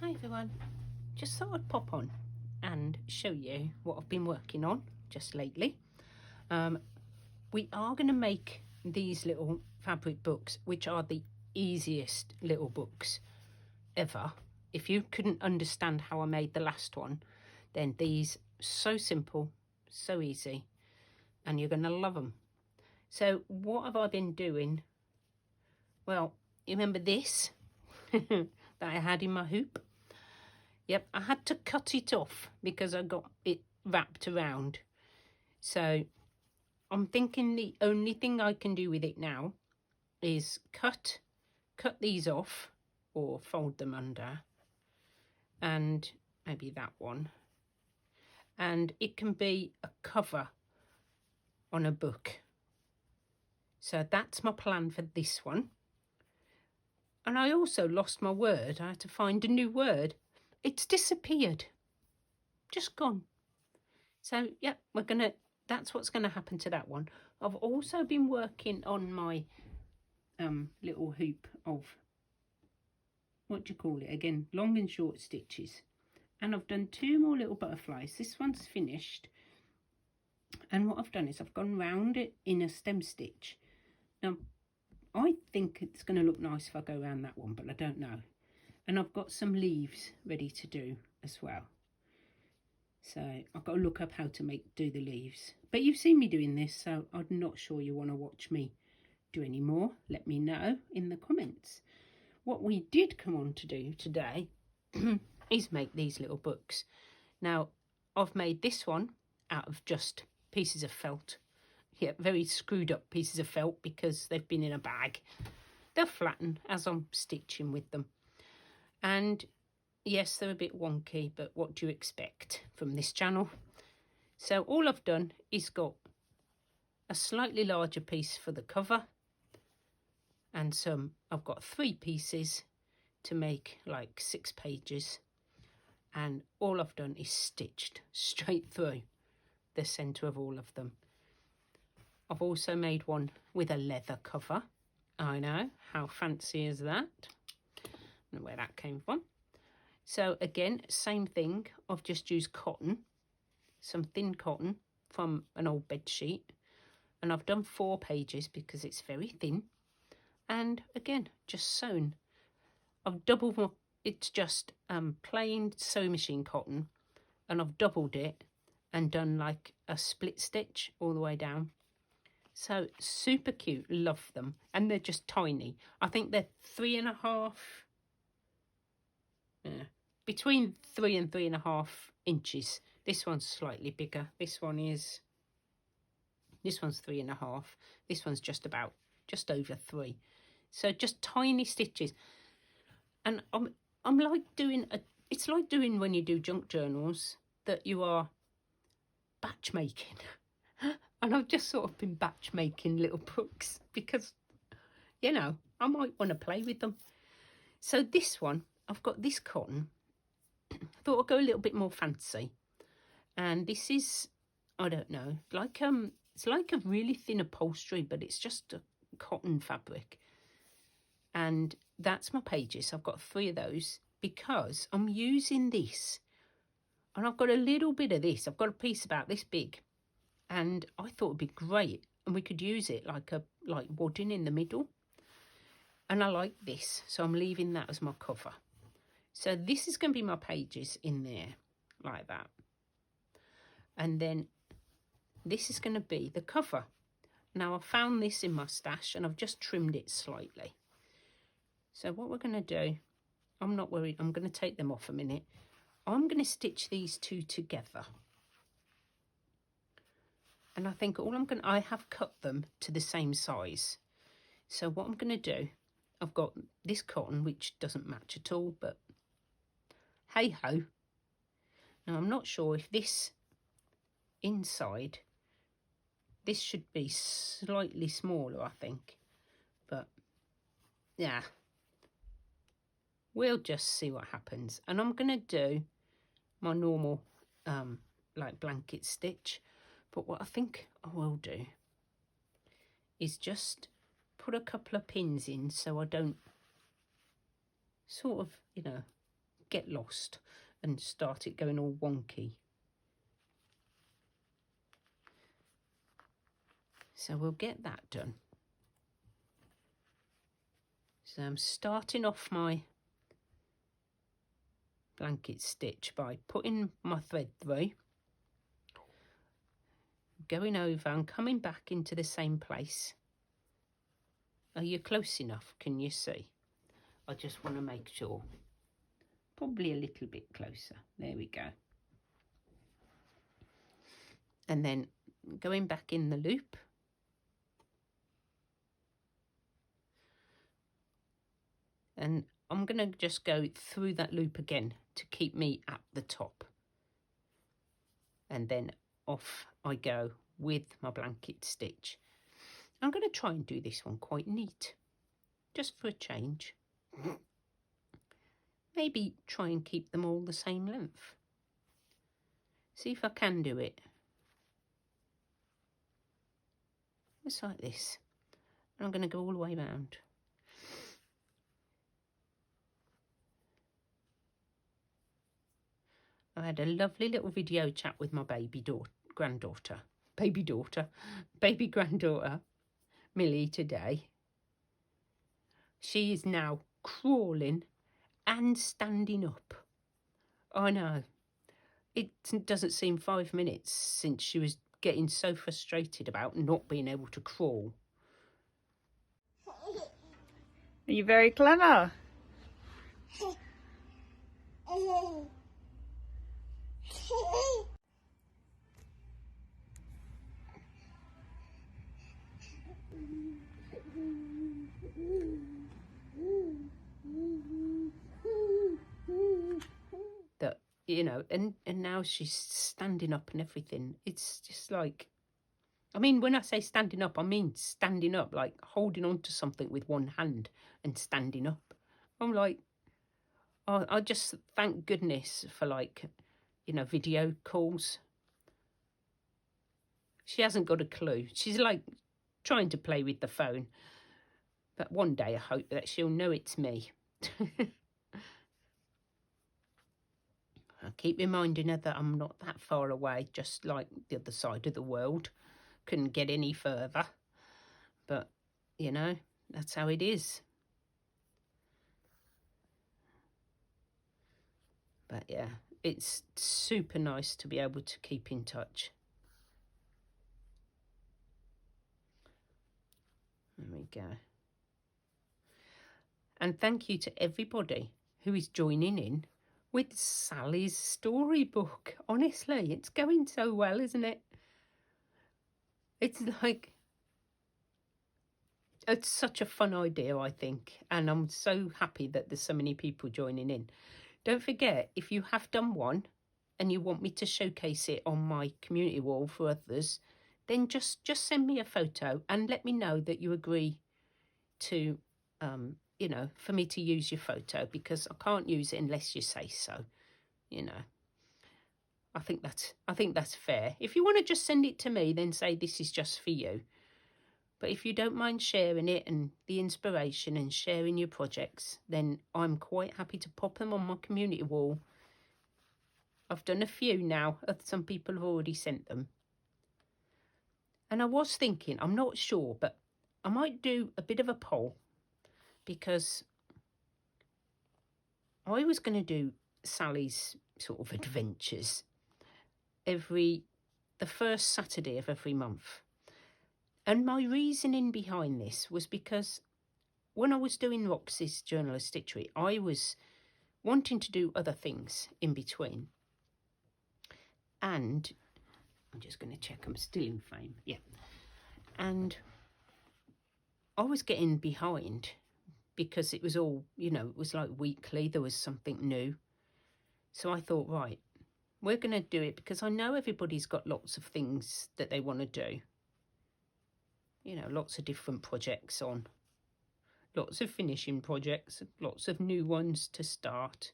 Hi everyone, just thought I'd pop on and show you what I've been working on just lately. We are going to make these little fabric books, which are the easiest little books ever. If you couldn't understand how I made the last one, then these so simple, so easy, and you're going to love them. So what have I been doing? Well, you remember this that I had in my hoop? Yep, I had to cut it off because I got it wrapped around. So I'm thinking the only thing I can do with it now is cut these off or fold them under, and maybe that one. And it can be a cover on a book. So that's my plan for this one. And I also lost my word. I had to find a new word. It's disappeared. Just gone. So, yeah, that's what's going to happen to that one. I've also been working on my little hoop of, what do you call it again? Long and short stitches. And I've done 2 more little butterflies. This one's finished. And what I've done is I've gone round it in a stem stitch. Now, I think it's going to look nice if I go around that one, but I don't know. And I've got some leaves ready to do as well. So I've got to look up how to do the leaves. But you've seen me doing this, so I'm not sure you want to watch me do any more. Let me know in the comments. What we did come on to do today is make these little books. Now, I've made this one out of just pieces of felt. Yeah, very screwed up pieces of felt because they've been in a bag. They'll flatten as I'm stitching with them. And yes, they're a bit wonky, but what do you expect from this channel? So all I've done is got a slightly larger piece for the cover, and I've got 3 pieces to make like 6 pages, and all I've done is stitched straight through the centre of all of them. I've also made one with a leather cover. I know, how fancy is that? I don't know where that came from. So again, same thing. I've just used cotton, some thin cotton from an old bed sheet, and I've done 4 pages because it's very thin. And again, just sewn. I've doubled it's just plain sewing machine cotton, and I've doubled it and done like a split stitch all the way down. So super cute, love them. And they're just tiny. I think they're 3.5, between 3 and 3.5 inches. This one's slightly bigger. This one's 3.5. This one's just over 3. So just tiny stitches. And I'm like it's like doing when you do junk journals, that you are batch making. And I've just sort of been batch making little books because, you know, I might want to play with them. So this one, I've got this cotton. I thought I'd go a little bit more fancy. And this is, I don't know, like it's like a really thin upholstery, but it's just a cotton fabric. And that's my pages. I've got 3 of those because I'm using this. And I've got a little bit of this. I've got a piece about this big. And I thought it'd be great. And we could use it like wadding in the middle. And I like this. So I'm leaving that as my cover. So this is going to be my pages in there, like that. And then this is going to be the cover. Now I found this in my stash and I've just trimmed it slightly. So what we're going to do, I'm not worried, I'm going to take them off a minute. I'm going to stitch these 2 together. And I think I have cut them to the same size. So what I'm going to do, I've got this cotton, which doesn't match at all, but hey ho. Now I'm not sure if this inside, this should be slightly smaller, I think. But yeah, we'll just see what happens. And I'm going to do my normal like blanket stitch. But what I think I will do is just put a couple of pins in so I don't sort of, you know, get lost and start it going all wonky. So we'll get that done. So I'm starting off my blanket stitch by putting my thread through, going over and coming back into the same place. Are you close enough? Can you see? I just want to make sure. Probably a little bit closer. There we go. And then going back in the loop. And I'm going to just go through that loop again to keep me at the top. And then off I go with my blanket stitch. I'm going to try and do this one quite neat, just for a change. Maybe try and keep them all the same length. See if I can do it. Just like this. And I'm going to go all the way around. I had a lovely little video chat with my baby granddaughter, Millie, today. She is now crawling and standing up. I know. It doesn't seem 5 minutes since she was getting so frustrated about not being able to crawl. You're very clever. That, you know, and now she's standing up and everything. It's just like, I mean, when I say standing up, I mean standing up, like holding on to something with one hand and standing up. I'm like, oh, I just thank goodness for, like, you know, video calls. She hasn't got a clue. She's like trying to play with the phone. But one day I hope that she'll know it's me. I keep reminding her that I'm not that far away, just like the other side of the world. Couldn't get any further. But, you know, that's how it is. But yeah, it's super nice to be able to keep in touch. There we go. And thank you to everybody who is joining in with Sally's storybook. Honestly, it's going so well, isn't it? It's like, it's such a fun idea, I think. And I'm so happy that there's so many people joining in. Don't forget, if you have done one and you want me to showcase it on my community wall for others, then just send me a photo and let me know that you agree to, you know, for me to use your photo, because I can't use it unless you say so, you know. I think that's fair. If you want to just send it to me, then say this is just for you. But if you don't mind sharing it and the inspiration and sharing your projects, then I'm quite happy to pop them on my community wall. I've done a few now. Some people have already sent them. And I was thinking, I'm not sure, but I might do a bit of a poll, because I was going to do Sally's sort of adventures the first Saturday of every month. And my reasoning behind this was because when I was doing Roxy's Journal of Stitchery, I was wanting to do other things in between. And I'm just going to check I'm still in frame. Yeah. And I was getting behind because it was all, you know, it was like weekly. There was something new. So I thought, right, we're going to do it because I know everybody's got lots of things that they want to do. You know, lots of different projects on. Lots of finishing projects, lots of new ones to start.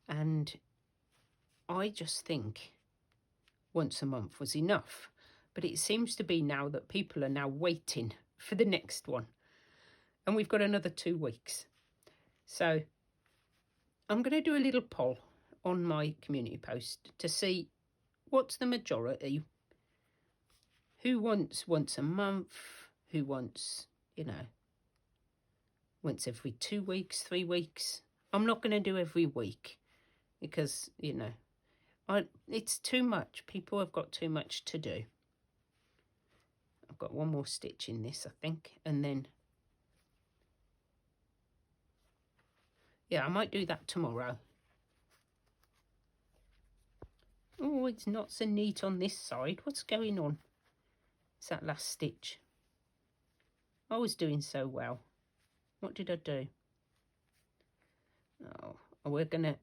And I just think once a month was enough. But it seems to be now that people are now waiting for the next one. And we've got another 2 weeks. So I'm going to do a little poll on my community post to see what's the majority. Who wants once a month? Who wants, you know, once every 2 weeks, 3 weeks? I'm not going to do every week because, you know, it's too much. People have got too much to do. I've got one more stitch in this, I think, and then, yeah, I might do that tomorrow. Oh, it's not so neat on this side. What's going on? It's that last stitch. I was doing so well. What did I do? Oh, we're gonna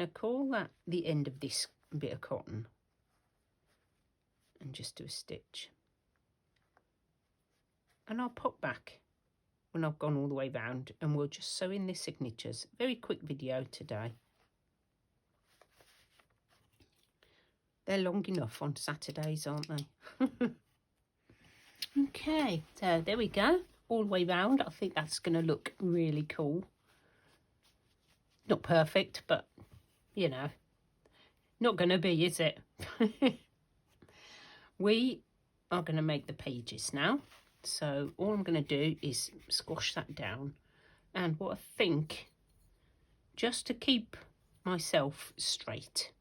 call that the end of this bit of cotton and just do a stitch. And I'll pop back when I've gone all the way round and we'll just sew in the signatures. Very quick video today. They're long enough on Saturdays, aren't they? Okay, so there we go. All the way round. I think that's going to look really cool. Not perfect, but, you know, not going to be, is it? We are going to make the pages now. So all I'm going to do is squash that down. And what I think, just to keep myself straight,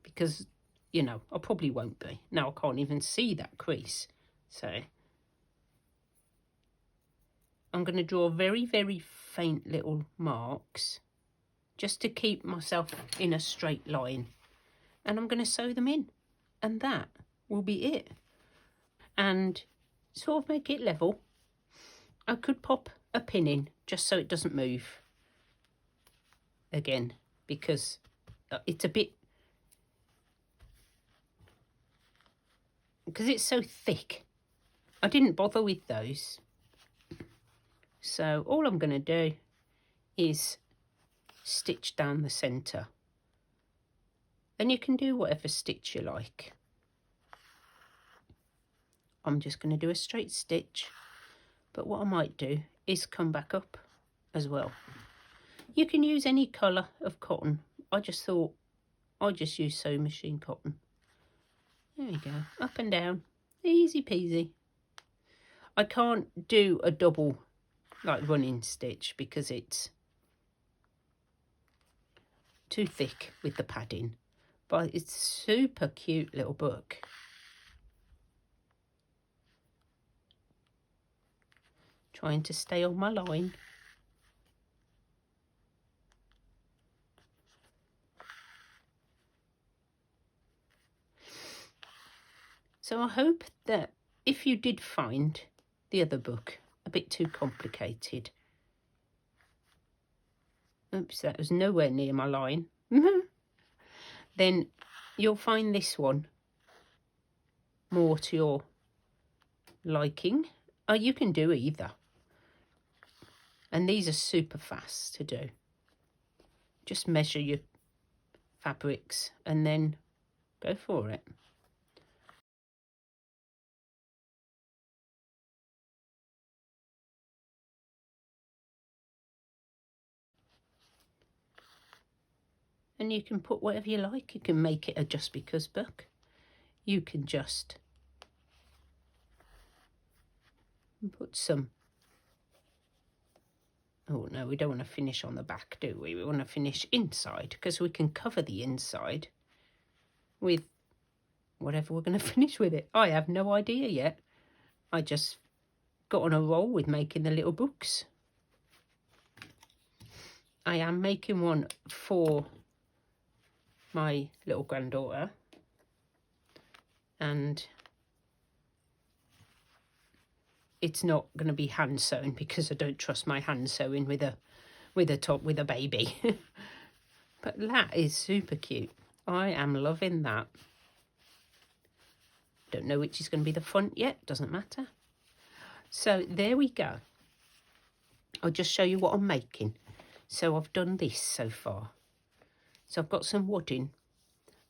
because, you know, I probably won't be. Now I can't even see that crease. So I'm going to draw very, very faint little marks just to keep myself in a straight line. And I'm going to sew them in. And that will be it. And sort of make it level. I could pop a pin in just so it doesn't move again, because it's a bit, because it's so thick. I didn't bother with those. So all I'm going to do is stitch down the centre. And you can do whatever stitch you like. I'm just going to do a straight stitch. But what I might do is come back up as well. You can use any colour of cotton. I just thought I'd just use sewing machine cotton. There we go. Up and down. Easy peasy. I can't do a double like running stitch because it's too thick with the padding. But it's a super cute little book. Trying to stay on my line. So I hope that if you did find the other book a bit too complicated, oops, that was nowhere near my line, then you'll find this one more to your liking. Oh, you can do either. And these are super fast to do. Just measure your fabrics and then go for it. And you can put whatever you like. You can make it a just because book. You can just put some, oh no, we don't want to finish on the back, do we? We want to finish inside, because we can cover the inside with whatever we're going to finish with it. I have no idea yet. I just got on a roll with making the little books. I am making one for my little granddaughter, and it's not going to be hand sewn because I don't trust my hand sewing with a baby. But that is super cute. I am loving that. Don't know which is going to be the front yet, doesn't matter. So there we go. I'll just show you what I'm making. So I've done this so far. So I've got some wadding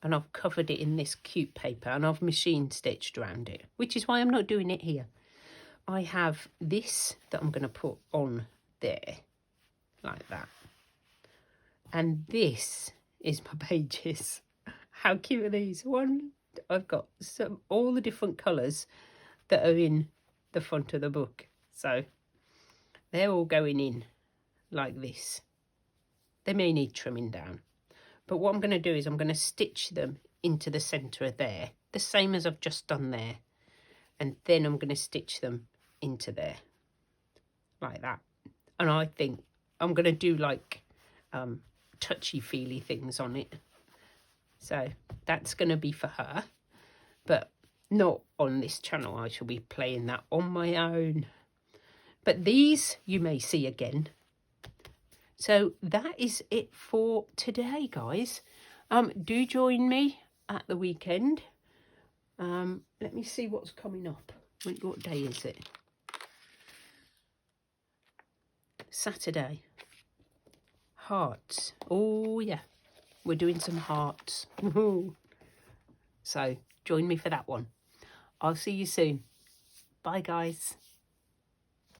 and I've covered it in this cute paper and I've machine stitched around it, which is why I'm not doing it here. I have this that I'm going to put on there, like that. And this is my pages. How cute are these? I've got all the different colours that are in the front of the book. So they're all going in like this. They may need trimming down. But what I'm going to do is I'm going to stitch them into the centre of there. The same as I've just done there. And then I'm going to stitch them into there. Like that. And I think I'm going to do like touchy-feely things on it. So that's going to be for her. But not on this channel. I shall be playing that on my own. But these you may see again. So that is it for today, guys. Do join me at the weekend. Let me see what's coming up. What day is it? Saturday. Hearts. Oh, yeah. We're doing some hearts. So join me for that one. I'll see you soon. Bye, guys.